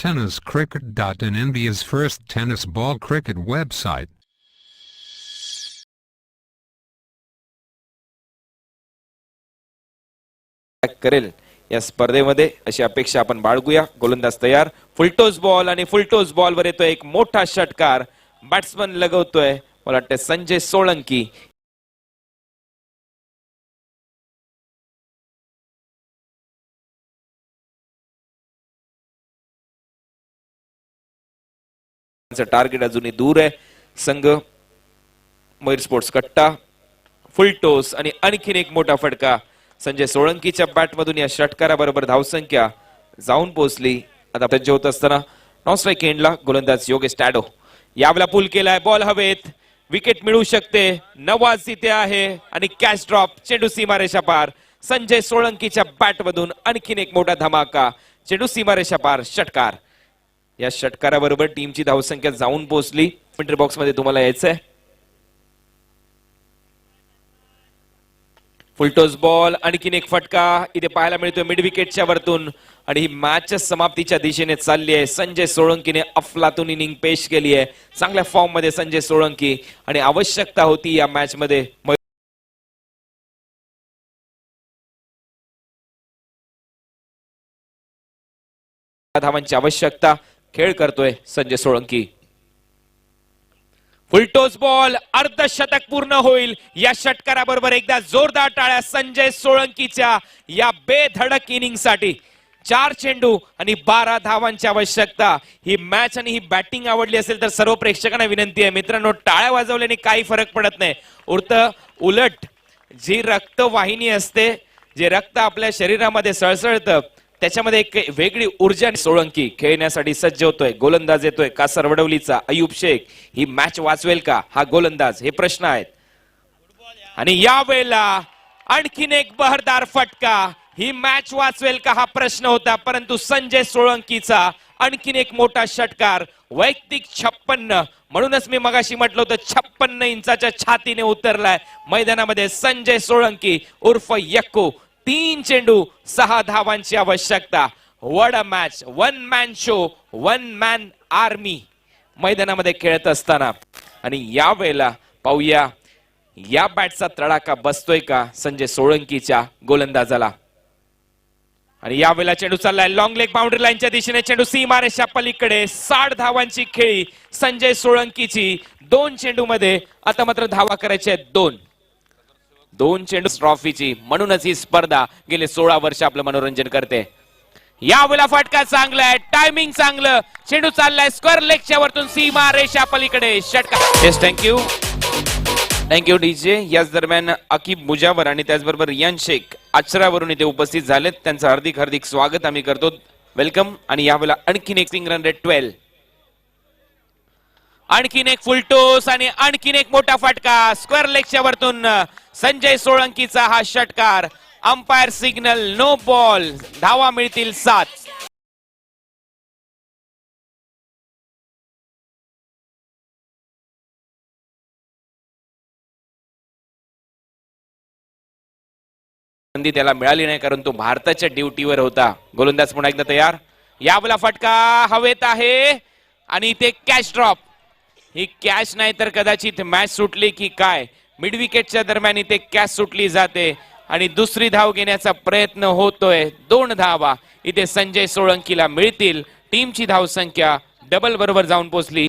tenniscricket.in, India's first tennis ball cricket website. करेल या स्पर्धेमध्ये अशी अपेक्षा आपण बाळगूया. गोलंदाज तयार, फुलटॉस बॉल आणि फुलटॉस बॉल वर येतोय एक मोठा षटकार. बॅट्समन लगवतोय, मला वाटतं संजय सोळंकी. टार्गेट अजूनही दूर आहे. संघ मयूर स्पोर्ट्स कट्टा, फुलटॉस आणि आणखीन एक मोठा फटका. संजय सोळंकीच्या बॅट मधून या षटकाराबरोबर धावसंख्या जाऊन पोहोचली. आता सज्ज होत असताना नॉन स्ट्राइक एंडला गोलंदाज योगेश टॅडो. यावेळेला पुल केलाय, बॉल हवेत, विकेट मिळू शकते. नवाज तिथे आहे आणि कॅच ड्रॉप, चेंडू सीमारेषा पार. संजय सोळंकीच्या बॅट मधून आणखीन एक मोठा धमाका, चेंडू सीमारेषा पार, षटकार. या षटकाराबरोबर टीमची धावसंख्या जाऊन पोहोचली. कमेंट्री बॉक्स मध्ये तुम्हाला यायचंय. फुलटॉस बॉल, आणखीन एक फटका इथे पाहायला मिळतोय मिड विकेटच्या वरतून आणि ही मॅच समाप्तीच्या दिशेने चालली आहे. संजय सोळंकीने अफलातून इनिंग पेश केली आहे. चांगल्या फॉर्म मध्ये संजय सोळंकी आणि आवश्यकता होती या मॅच मध्ये धावांची आवश्यकता. खेळ करतोय संजय सोळंकी. फुलटॉस बॉल, अर्धशतक पूर्ण होईल या षटकाराबरोबर. एकदा जोरदार टाळ्या संजय सोळंकीच्या या बेधडक इनिंग साठी. 4 चेंडू आणि 12 धावांची आवश्यकता. ही मॅच आणि ही बॅटिंग आवडली असेल तर सर्व प्रेक्षकांना विनंती आहे मित्रांनो, टाळ्या वाजवल्याने काही फरक पडत नाही. उलट जी रक्तवाहिनी असते, जे रक्त आपल्या शरीरामध्ये सळसळतं, त्याच्यामध्ये एक वेगळी ऊर्जा. सोळंकी खेळण्यासाठी सज्ज होतोय. गोलंदाज येतोय कासरवडवलीचा अयूब शेख. ही मॅच वाचवेल का हा गोलंदाज, हे प्रश्न आहेत. आणि यावेळेला आणखीन एक बहरदार फटका. ही मॅच वाचवेल का हा प्रश्न होता, परंतु संजय सोळंकीचा आणखीन एक मोठा षटकार. वैयक्तिक 56, म्हणूनच मी मगाशी म्हटलं होतं 56 इंचाच्या छातीने उतरलाय मैदानामध्ये संजय सोळंकी उर्फ यक्कू. 3 चेंडू 6 धावांची आवश्यकता. What a match, 1 man show, 1 man army मैदानामध्ये खेळत असताना. आणि यावेळेला पाहूया या बॅटचा तडाखा बसतोय का संजय सोळंकीच्या गोलंदाजाला. आणि यावेळेला चेंडू चाललाय लॉंग लेग बाउंड्री लाईनच्या दिशेने. चेंडू सीमारेषा पलीकडे. 60 धावांची खेळी संजय सोळंकीची 2 चेंडू मध्ये. आता मात्र धावा करायच्या आहेत 2 चेंडू ट्रॉफीची. म्हणूनच ही स्पर्धा गेले 16 वर्ष आपलं मनोरंजन करते. यावेळेला फटका चांगला आहे, टायमिंग चांगलं. चेंडू चाललाय स्क्वेअर लेगच्या वरतून सीमा रेषा पलीकडे, षटकार. Yes, thank you DJ. याच दरम्यान अकीब मुजावर आणि त्याचबरोबर रियान शेख आचरावरून इथे उपस्थित झालेत. त्यांचं हार्दिक स्वागत आम्ही करतो, वेलकम. आणि यावेळेला आणखीन एक सिंग रन रेट 12. आणखीन एक फुलटॉस आणि आणखीन एक मोठा फटका. स्क्वेअर लेगच्या वरतून संजय सोळंकीचा हा षटकार. Umpire signal, no ball. धावा मिळतील 7. संधी त्याला मिळाली नाही कारण तो भारताच्या ड्युटीवर होता. गोलंदाज पुन्हा एकदा तयार. यावेळेला फटका हवेत आहे आणि इथे कॅच ड्रॉप. ही कॅच नाही तर कदाचित मॅच सुटली की काय. मिड विकेटच्या दरम्यान इथे कॅच सुटली जाते आणि दुसरी धाव घेण्याचा प्रयत्न होतोय. 2 धावा इथे संजय सोळंकीला मिळतील. टीमची धावसंख्या डबल बरोबर जाऊन पोहोचली.